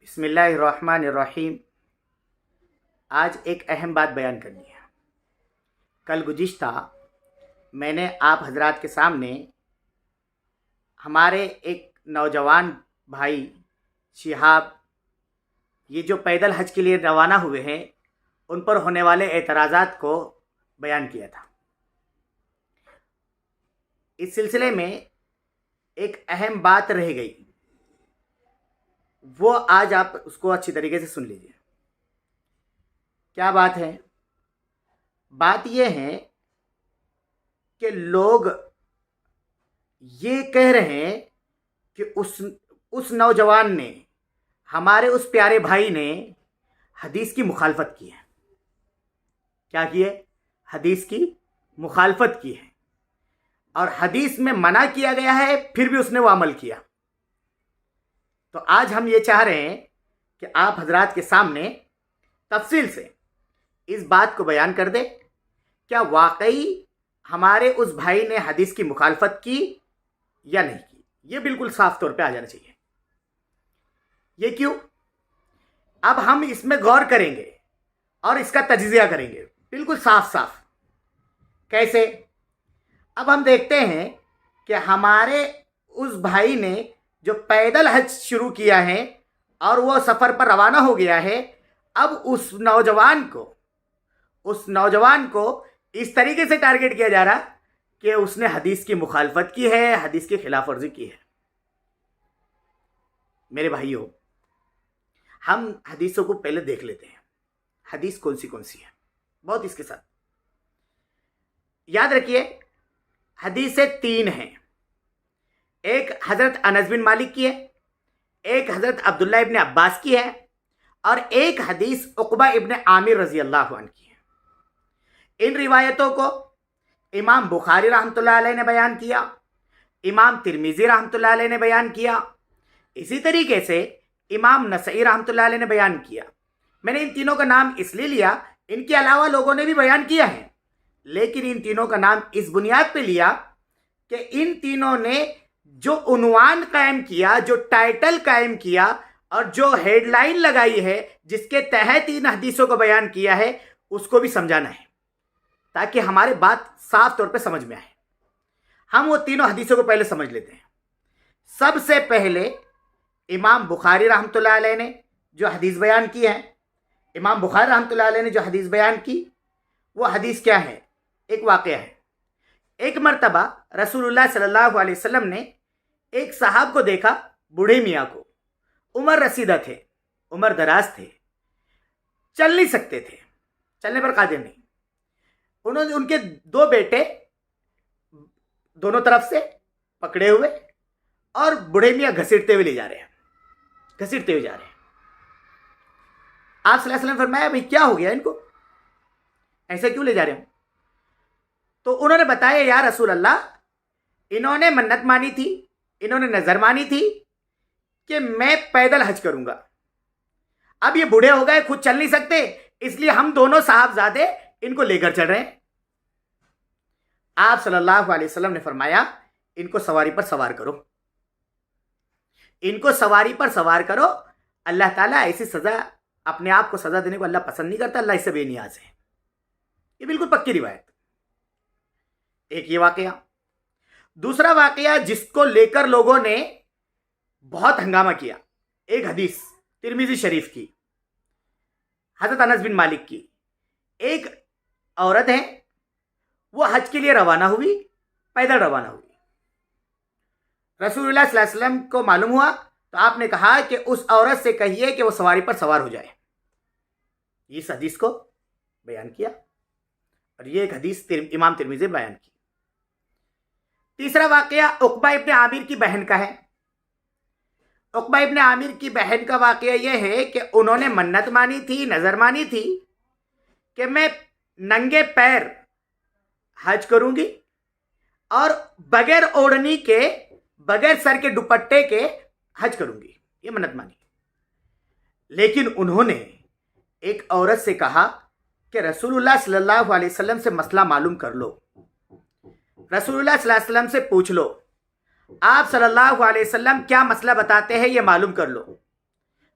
بسم اللہ الرحمن الرحیم۔ آج ایک اہم بات بیان کرنی ہے۔ کل گزشتہ میں نے آپ حضرات کے سامنے ہمارے ایک نوجوان بھائی شہاب یہ جو پیدل حج کے لیے روانہ ہوئے ہیں ان پر ہونے والے اعتراضات کو بیان کیا تھا۔ اس سلسلے میں ایک اہم بات رہ گئی، وہ آج آپ اس کو اچھی طریقے سے سن لیجیے۔ کیا بات ہے؟ بات یہ ہے کہ لوگ یہ کہہ رہے ہیں کہ اس نوجوان نے، ہمارے اس پیارے بھائی نے حدیث کی مخالفت کی ہے۔ کیا کی ہے؟ حدیث کی مخالفت کی ہے، اور حدیث میں منع کیا گیا ہے پھر بھی اس نے وہ عمل کیا۔ تو آج ہم یہ چاہ رہے ہیں کہ آپ حضرات کے سامنے تفصیل سے اس بات کو بیان کر دیں، کیا واقعی ہمارے اس بھائی نے حدیث کی مخالفت کی یا نہیں کی۔ یہ بالکل صاف طور پہ آ جانا چاہیے۔ یہ کیوں؟ اب ہم اس میں غور کریں گے اور اس کا تجزیہ کریں گے بالکل صاف صاف۔ کیسے؟ اب ہم دیکھتے ہیں کہ ہمارے اس بھائی نے جو پیدل حج شروع کیا ہے اور وہ سفر پر روانہ ہو گیا ہے، اب اس نوجوان کو اس طریقے سے ٹارگٹ کیا جا رہا کہ اس نے حدیث کی مخالفت کی ہے، حدیث کی خلاف ورزی کی ہے۔ میرے بھائیوں، ہم حدیثوں کو پہلے دیکھ لیتے ہیں، حدیث کون سی ہے، بہت اس کے ساتھ یاد رکھیے۔ حدیثیں 3 ہیں، ایک حضرت انس بن مالک کی ہے، ایک حضرت عبداللہ ابن عباس کی ہے، اور ایک حدیث عقبہ ابن عامر رضی اللہ عنہ کی ہے۔ ان روایتوں کو امام بخاری رحمۃ اللہ علیہ نے بیان کیا، امام ترمذی رحمۃ اللہ علیہ نے بیان کیا، اسی طریقے سے امام نسائی رحمۃ اللہ علیہ نے بیان کیا۔ میں نے ان تینوں کا نام اس لیے لیا، ان کے علاوہ لوگوں نے بھی بیان کیا ہے، لیکن ان تینوں کا نام اس بنیاد پہ لیا کہ ان تینوں نے جو عنوان قائم کیا، جو ٹائٹل قائم کیا، اور جو ہیڈ لائن لگائی ہے جس کے تحت ان حدیثوں کو بیان کیا ہے، اس کو بھی سمجھانا ہے تاکہ ہمارے بات صاف طور پہ سمجھ میں آئے۔ ہم وہ تینوں حدیثوں کو پہلے سمجھ لیتے ہیں۔ سب سے پہلے امام بخاری رحمۃ اللہ علیہ نے جو حدیث بیان کی ہے، امام بخاری رحمۃ اللہ علیہ نے جو حدیث بیان کی، وہ حدیث کیا ہے؟ ایک واقعہ ہے۔ ایک مرتبہ رسول اللہ صلی اللہ علیہ وسلم نے ایک صاحب کو دیکھا، بوڑھے میاں کو، عمر رسیدہ تھے، عمر دراز تھے، چل نہیں سکتے تھے، چلنے پر قادر نہیں۔ ان کے 2 بیٹے دونوں طرف سے پکڑے ہوئے، اور بوڑھے میاں گھسیٹتے ہوئے جا رہے ہیں۔ آپ صلی اللہ علیہ وسلم فرمایا، بھئی کیا ہو گیا ان کو، ایسے کیوں لے جا رہے ہوں؟ تو انہوں نے بتایا، یا رسول اللہ، انہوں نے منت مانی تھی، انہوں نے نظر مانی تھی کہ میں پیدل حج کروں گا۔ اب یہ بوڑھے ہو گئے، خود چل نہیں سکتے، اس لیے ہم دونوں صاحبزادے ان کو لے کر چل رہے ہیں۔ آپ صلی اللہ علیہ وسلم نے فرمایا، ان کو سواری پر سوار کرو، ان کو سواری پر سوار کرو۔ اللہ تعالیٰ ایسی سزا، اپنے آپ کو سزا دینے کو اللہ پسند نہیں کرتا، اللہ اس سے بے نیاز ہے۔ یہ بالکل پکی روایت۔ ایک یہ واقعہ۔ دوسرا واقعہ جس کو لے کر لوگوں نے بہت ہنگامہ کیا، ایک حدیث ترمذی شریف کی، حضرت انس بن مالک کی۔ ایک عورت ہے، وہ حج کے لیے روانہ ہوئی، پیدل روانہ ہوئی۔ رسول اللہ صلی اللہ علیہ وسلم کو معلوم ہوا تو آپ نے کہا کہ اس عورت سے کہیے کہ وہ سواری پر سوار ہو جائے۔ اس حدیث کو بیان کیا، اور یہ ایک حدیث امام ترمذی نے بیان کی۔ تیسرا واقعہ عقبہ ابن عامر کی بہن کا ہے۔ عقبہ ابن عامر کی بہن کا واقعہ یہ ہے کہ انہوں نے منت مانی تھی، نظر مانی تھی کہ میں ننگے پیر حج کروں گی، اور بغیر اوڑھنی کے، بغیر سر کے دوپٹے کے حج کروں گی، یہ منت مانی۔ لیکن انہوں نے ایک عورت سے کہا کہ رسول اللہ صلی اللہ علیہ وسلم سے مسئلہ معلوم کر لو، رسول اللہ صلی اللہ علیہ وسلم سے پوچھ لو، آپ صلی اللہ علیہ وسلم کیا مسئلہ بتاتے ہیں یہ معلوم کر لو۔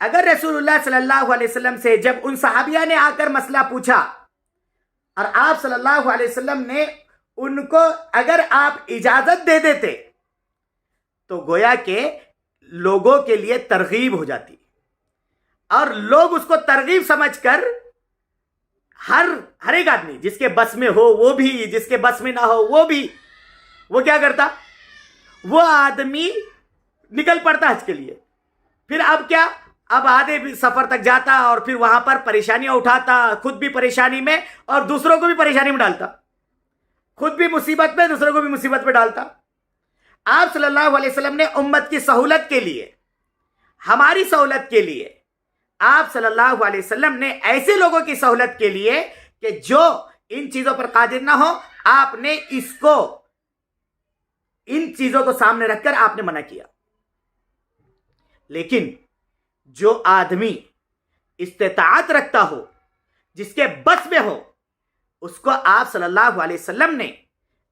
اگر رسول اللہ صلی اللہ علیہ وسلم سے جب ان صحابیہ نے آ کر مسئلہ پوچھا اور آپ صلی اللہ علیہ وسلم نے ان کو اگر آپ اجازت دے دیتے تو گویا کہ لوگوں کے لیے ترغیب ہو جاتی اور لوگ اس کو ترغیب سمجھ کر ہر ایک آدمی جس کے بس میں ہو وہ بھی، جس کے بس میں نہ ہو وہ بھی، وہ کیا کرتا؟ وہ آدمی نکل پڑتا حج کے لیے. پھر اب کیا؟ اب آدھے بھی سفر تک جاتا اور پھر وہاں پر پریشانیاں اٹھاتا، خود بھی پریشانی میں اور دوسروں کو بھی پریشانی میں ڈالتا، خود بھی مصیبت میں دوسروں کو بھی مصیبت میں ڈالتا. آپ صلی اللہ علیہ وسلم نے امت کی سہولت کے لیے، ہماری سہولت کے لیے، آپ صلی اللہ علیہ وسلم نے ایسے لوگوں کی سہولت کے لیے کہ جو ان چیزوں پر قادر نہ ہو، آپ نے ان چیزوں کو سامنے رکھ کر آپ نے منع کیا. لیکن جو آدمی استطاعت رکھتا ہو، جس کے بس میں ہو، اس کو آپ صلی اللہ علیہ وسلم نے،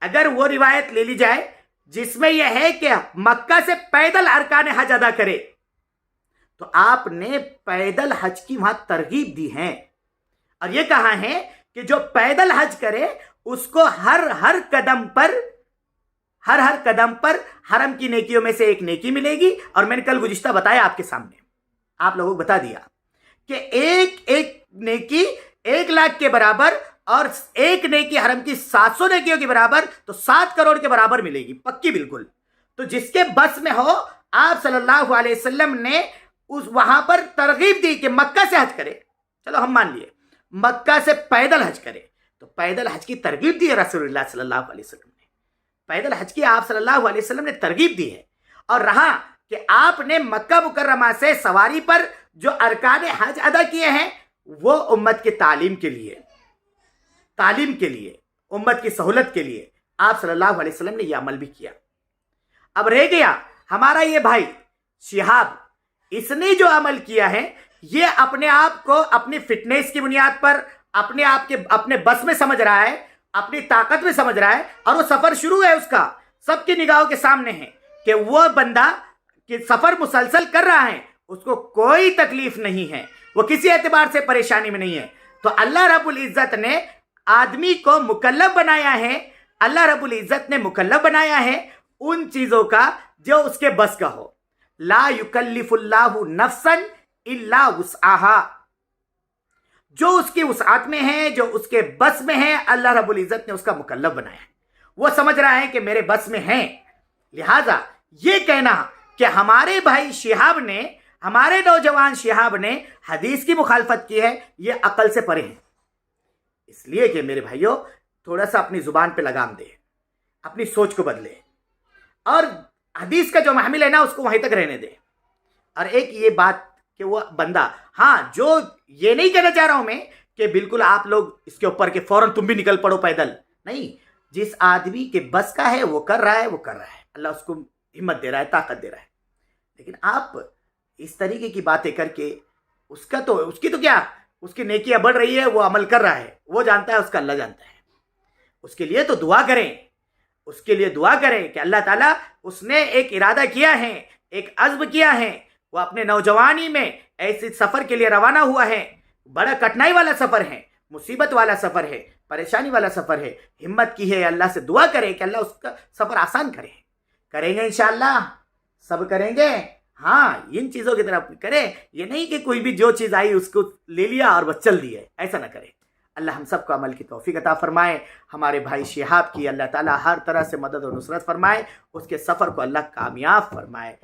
اگر وہ روایت لے لی جائے جس میں یہ ہے کہ مکہ سے پیدل ارکان حج ادا کرے، تو آپ نے پیدل حج کی وہاں ترغیب دی ہے اور یہ کہا ہے کہ جو پیدل حج کرے اس کو ہر قدم پر حرم کی نیکیوں میں سے ایک نیکی ملے گی. اور میں نے کل گزشتہ بتایا آپ کے سامنے، آپ لوگوں کو بتا دیا کہ ایک نیکی 1,00,000 کے برابر اور ایک نیکی حرم کی 700 نیکیوں کے برابر، تو 7 کروڑ کے برابر ملے گی، پکی بالکل. تو جس کے بس میں ہو، آپ صلی اللہ علیہ وسلم نے وہاں پر ترغیب دی کہ مکہ سے حج کرے. چلو ہم مان لیے مکہ سے پیدل حج کرے، تو پیدل حج کی ترغیب دی ہے رسول اللہ صلی اللہ علیہ وسلم نے. پیدل حج کی آپ صلی اللہ علیہ وسلم نے ترغیب دی ہے. اور رہا کہ آپ نے مکہ مکرمہ سے سواری پر جو ارکان حج ادا کیے ہیں، وہ امت کے تعلیم کے لیے، امت کی سہولت کے لیے آپ صلی اللہ علیہ وسلم نے یہ عمل بھی کیا. اب رہ گیا ہمارا یہ بھائی شہاب، اس نے جو عمل کیا ہے یہ اپنے آپ کو اپنی فٹنس کی بنیاد پر اپنے بس میں سمجھ رہا ہے، اپنی طاقت میں سمجھ رہا ہے، اور وہ سفر شروع ہے، اس کا سب کی نگاہوں کے سامنے ہے کہ وہ بندہ کہ سفر مسلسل کر رہا ہے، اس کو کوئی تکلیف نہیں ہے، وہ کسی اعتبار سے پریشانی میں نہیں ہے. تو اللہ رب العزت نے آدمی کو مکلف بنایا ہے، اللہ رب العزت نے مکلف بنایا ہے ان چیزوں کا جو اس کے بس کا ہو. لا یکلف اللہ نفسا الا وسعها، جو اس کی وسعت میں ہے، جو اس کے بس میں ہے، اللہ رب العزت نے اس کا مکلف بنایا ہے. وہ سمجھ رہا ہے کہ میرے بس میں ہیں. لہذا یہ کہنا کہ ہمارے بھائی شہاب نے، ہمارے نوجوان شہاب نے حدیث کی مخالفت کی ہے، یہ عقل سے پرے ہے. اس لیے کہ میرے بھائیوں تھوڑا سا اپنی زبان پہ لگام دے، اپنی سوچ کو بدلے اور حدیث کا جو محمل ہے نا اس کو وہیں تک رہنے دے. اور ایک یہ بات کہ وہ بندہ، ہاں جو یہ نہیں کہنا چاہ رہا ہوں میں کہ بالکل آپ لوگ اس کے اوپر کہ فوراً تم بھی نکل پڑو پیدل، نہیں. جس آدمی کے بس کا ہے وہ کر رہا ہے، اللہ اس کو ہمت دے رہا ہے، طاقت دے رہا ہے. لیکن آپ اس طریقے کی باتیں کر کے اس کی تو کیا، اس کی نیکیاں بڑھ رہی ہے، وہ عمل کر رہا ہے، وہ جانتا ہے، اس کا اللہ جانتا ہے. اس کے لیے تو دعا کریں کہ اللہ تعالیٰ، اس نے ایک ارادہ کیا ہے، ایک عزم کیا ہے، وہ اپنے نوجوانی میں ایسے سفر کے لیے روانہ ہوا ہے. بڑا کٹھنائی والا سفر ہے، مصیبت والا سفر ہے، پریشانی والا سفر ہے. ہمت کی ہے، اللہ سے دعا کرے کہ اللہ اس کا سفر آسان کریں گے انشاءاللہ، سب کریں گے. ہاں ان چیزوں کی طرف کرے، یہ نہیں کہ کوئی بھی جو چیز آئی اس کو لے لیا اور بس چل دیے، ایسا نہ کرے. اللہ ہم سب کو عمل کی توفیق عطا فرمائے. ہمارے بھائی شہاب کی اللہ تعالیٰ ہر طرح سے مدد اور نصرت فرمائے، اس کے سفر کو اللہ کامیاب فرمائے.